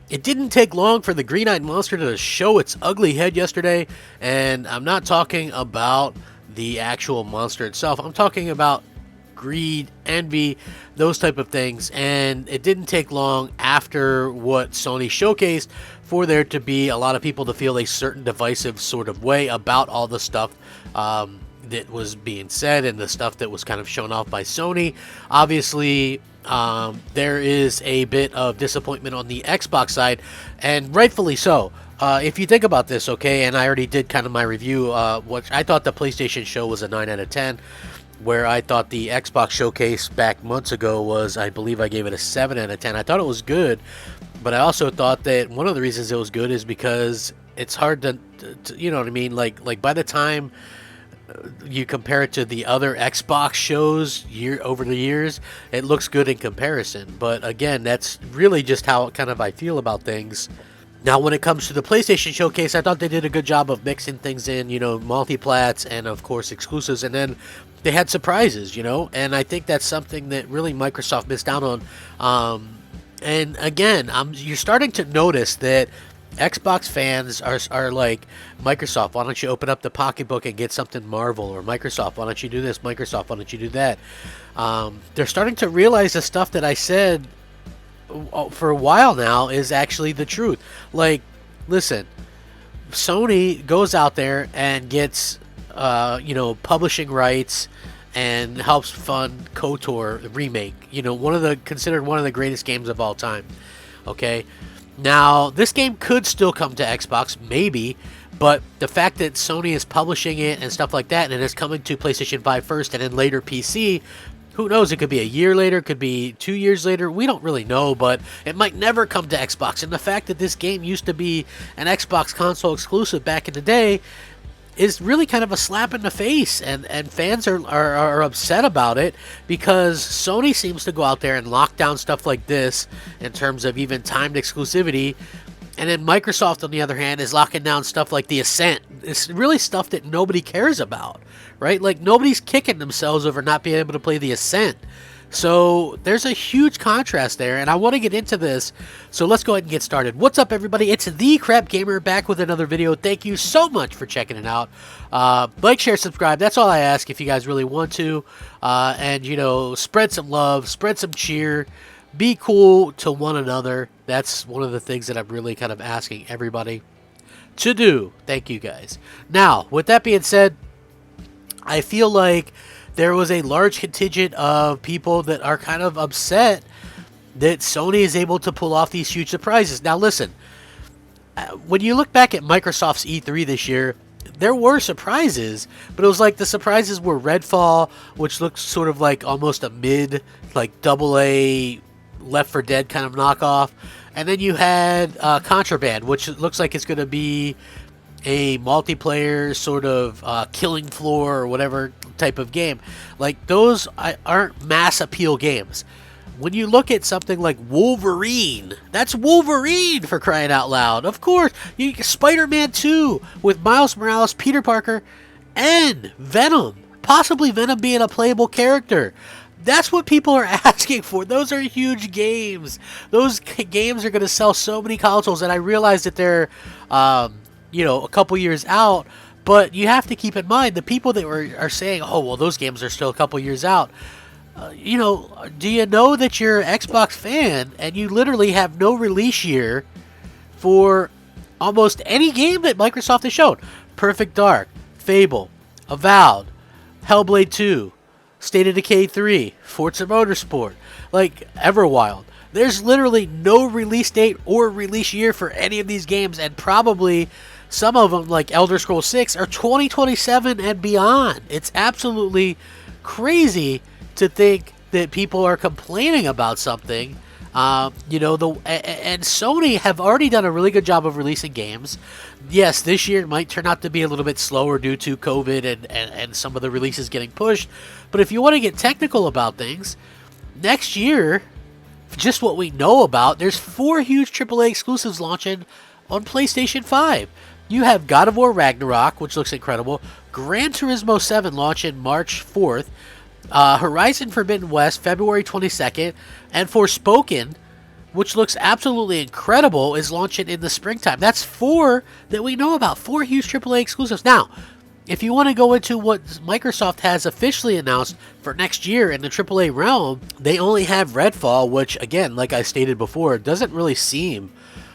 It didn't take long for the green-eyed monster to show its ugly head yesterday, and I'm not talking about the actual monster itself. I'm talking about greed, envy, those type of things. And it didn't take long after what Sony showcased for there to be a lot of people to feel a certain divisive sort of way about all the stuff that was being said and the stuff that was kind of shown off by Sony. Obviously, there is a bit of disappointment on the Xbox side, and rightfully so. If you think about this, okay, and I already did kind of my review, what I thought the PlayStation show was a 9 out of 10, where I thought the Xbox showcase back months ago was, I believe I gave it a 7 out of 10. I thought it was good, but I also thought that one of the reasons it was good is because it's hard to you know what I mean? Like by the time you compare it to the other Xbox shows over the years, it looks good in comparison. But again, that's really just how kind of I feel about things. Now, when it comes to the PlayStation Showcase, I thought they did a good job of mixing things in, you know, multi-plats and, of course, exclusives. And then they had surprises, you know, and I think that's something that really Microsoft missed out on. And again, you're starting to notice that Xbox fans are like, Microsoft, why don't you open up the pocketbook and get something Marvel? Or Microsoft, why don't you do this? Microsoft, why don't you do that? They're starting to realize the stuff that I said for a while now is actually the truth. Like, listen, Sony goes out there and gets, you know, publishing rights and helps fund KOTOR remake. You know, considered one of the greatest games of all time. Okay. Now, this game could still come to Xbox, maybe, but the fact that Sony is publishing it and stuff like that, and it's coming to PlayStation 5 first and then later PC, who knows? It could be a year later, could be 2 years later. We don't really know, but it might never come to Xbox. And the fact that this game used to be an Xbox console exclusive back in the day is really kind of a slap in the face, and fans are upset about it because Sony seems to go out there and lock down stuff like this in terms of even timed exclusivity, and then Microsoft, on the other hand, is locking down stuff like the Ascent. It's really stuff that nobody cares about, right? Like, nobody's kicking themselves over not being able to play the Ascent. So there's a huge contrast there, and I want to get into this, so let's go ahead and get started. What's up, everybody? It's the Crapgamer back with another video. Thank you so much for checking it out. Like, share, subscribe. That's all I ask if you guys really want to. And, you know, spread some love, spread some cheer, be cool to one another. That's one of the things that I'm really kind of asking everybody to do. Thank you, guys. Now, with that being said, I feel like there was a large contingent of people that are kind of upset that Sony is able to pull off these huge surprises. Now, listen, when you look back at Microsoft's E3 this year, there were surprises, but it was like the surprises were Redfall, which looks sort of like almost a mid, like AA Left 4 Dead kind of knockoff. And then you had Contraband, which looks like it's going to be a multiplayer sort of killing floor or whatever type of game. Like, those aren't mass appeal games. When you look at something like Wolverine, that's Wolverine, for crying out loud. Of course, Spider-Man 2 with Miles Morales, Peter Parker, and Venom. Possibly Venom being a playable character. That's what people are asking for. Those are huge games. Those games are going to sell so many consoles, and I realize that they're you know, a couple years out, but you have to keep in mind the people that are saying, oh, well, those games are still a couple years out. You know, do you know that you're an Xbox fan and you literally have no release year for almost any game that Microsoft has shown? Perfect Dark, Fable, Avowed, Hellblade 2, State of Decay 3, Forza Motorsport, like Everwild. There's literally no release date or release year for any of these games, and probably some of them, like Elder Scrolls 6, are 2027 and beyond. It's absolutely crazy to think that people are complaining about something. You know, and Sony have already done a really good job of releasing games. Yes, this year might turn out to be a little bit slower due to COVID and some of the releases getting pushed. But if you want to get technical about things, next year, just what we know about, there's 4 huge AAA exclusives launching on PlayStation 5. You have God of War Ragnarok, which looks incredible, Gran Turismo 7 launching March 4th, Horizon Forbidden West February 22nd, and Forspoken which looks absolutely incredible, is launching in the springtime. That's 4 that we know about, 4 huge AAA exclusives. Now, if you want to go into what Microsoft has officially announced for next year in the AAA realm, they only have Redfall, which, again, like I stated before, doesn't really seem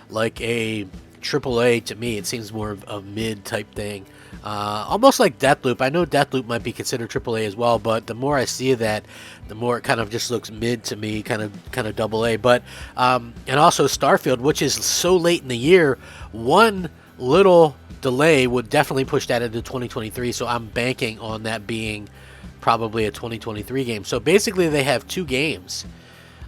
like a AAA to me. It seems more of a mid-type thing. Almost like Deathloop. I know Deathloop might be considered AAA as well, but the more I see that, the more it kind of just looks mid to me, kind of AA. But and also Starfield, which is so late in the year, one little delay would definitely push that into 2023. So I'm banking on that being probably a 2023 game. So basically, they have 2 games.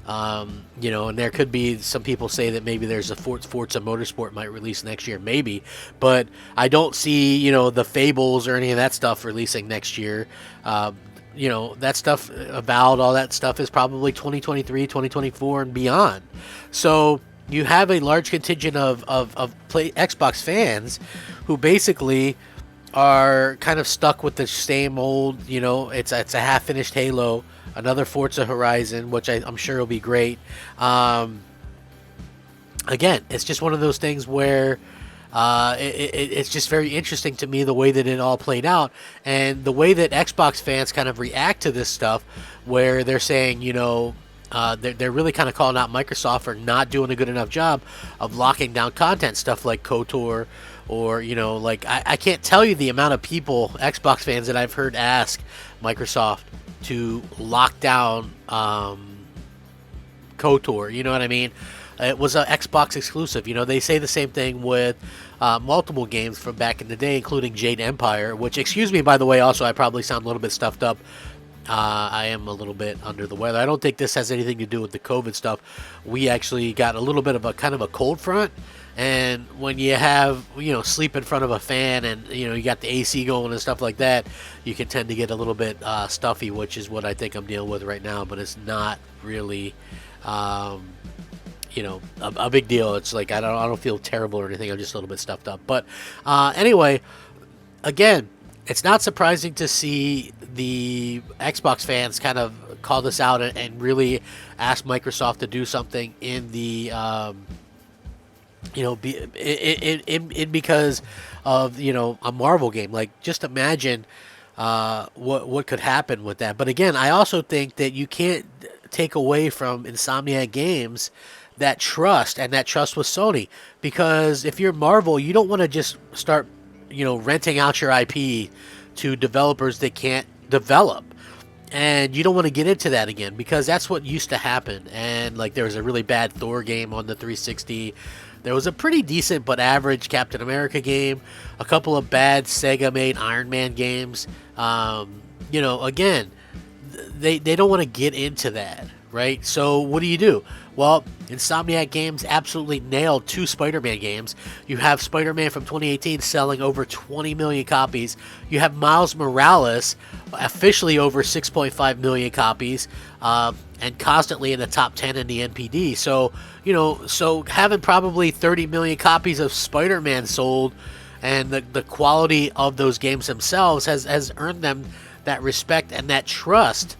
You know, and there could be some people say that maybe there's a Forza Motorsport might release next year, maybe, but I don't see, you know, the Fables or any of that stuff releasing next year. You know, that stuff, Avowed, all that stuff is probably 2023, 2024 and beyond. So you have a large contingent of Xbox fans who basically are kind of stuck with the same old, you know, it's a half-finished Halo, another Forza Horizon, which I'm sure will be great. Again, it's just one of those things where it's just very interesting to me the way that it all played out, and the way that Xbox fans kind of react to this stuff, where they're saying, you know, they're really kind of calling out Microsoft for not doing a good enough job of locking down content, stuff like KOTOR, or, you know, like I can't tell you the amount of people, Xbox fans, that I've heard ask Microsoft to lock down KOTOR, you know what I mean? It was an Xbox exclusive. You know, they say the same thing with multiple games from back in the day, including Jade Empire, which, excuse me, by the way, also I probably sound a little bit stuffed up. I am a little bit under the weather. I don't think this has anything to do with the COVID stuff. We actually got a little bit of a kind of a cold front. And when you have, you know, sleep in front of a fan and, you know, you got the AC going and stuff like that, you can tend to get a little bit stuffy, which is what I think I'm dealing with right now. But it's not really, you know, a big deal. It's like I don't feel terrible or anything. I'm just a little bit stuffed up. But anyway, again, it's not surprising to see the Xbox fans kind of call this out and really ask Microsoft to do something in the you know, because of, you know, a Marvel game. Like, just imagine what could happen with that. But again, I also think that you can't take away from Insomniac Games that trust, and that trust with Sony, because if you're Marvel, you don't want to just start, you know, renting out your IP to developers that can't develop. And you don't want to get into that again, because that's what used to happen. And like, there was a really bad Thor game on the 360. There was a pretty decent but average Captain America game. A couple of bad Sega-made Iron Man games. You know, again, they don't want to get into that, right? So what do? Well, Insomniac Games absolutely nailed 2 Spider-Man games. You have Spider-Man from 2018 selling over 20 million copies. You have Miles Morales officially over 6.5 million copies, and constantly in the top 10 in the NPD. So, you know, so having probably 30 million copies of Spider-Man sold, and the quality of those games themselves has earned them that respect and that trust.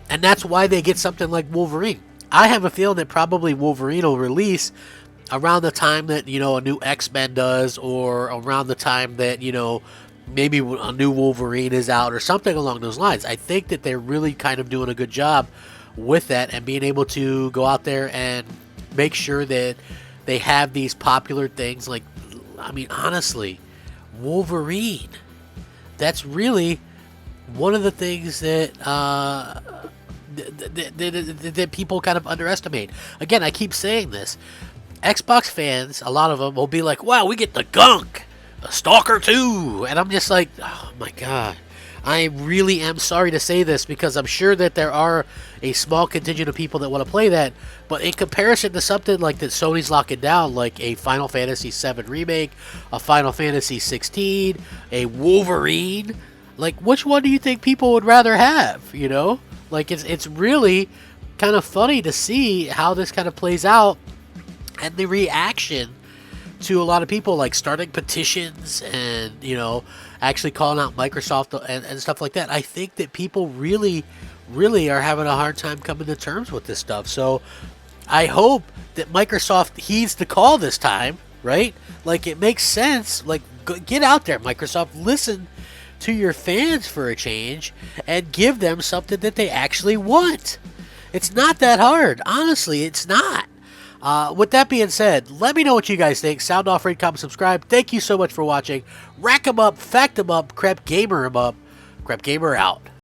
And that's why they get something like Wolverine. I have a feeling that probably Wolverine will release around the time that, you know, a new X-Men does, or around the time that, you know, maybe a new Wolverine is out or something along those lines. I think that they're really kind of doing a good job with that, and being able to go out there and make sure that they have these popular things. Like, I mean, honestly, Wolverine, that's really one of the things that that people kind of underestimate. Again, I keep saying this. Xbox fans, a lot of them will be like, wow, we get the gunk, a Stalker 2. And I'm just like, oh my God. I really am sorry to say this, because I'm sure that there are a small contingent of people that want to play that. But in comparison to something like that Sony's locking down, like a Final Fantasy VII Remake, a Final Fantasy 16, a Wolverine, like, which one do you think people would rather have, you know? Like, it's really kind of funny to see how this kind of plays out, and the reaction to a lot of people, like starting petitions and, you know, actually calling out Microsoft and stuff like that. I think that people really are having a hard time coming to terms with this stuff. So I hope that Microsoft heeds the call this time, right? Like, it makes sense. Like, get out there, Microsoft. Listen to your fans for a change and give them something that they actually want. It's not that hard. Honestly, it's not. With that being said, let me know what you guys think. Sound off, rate, comment, subscribe. Thank you so much for watching. Rack 'em up, fact 'em up, crap gamer 'em up. Crap gamer out.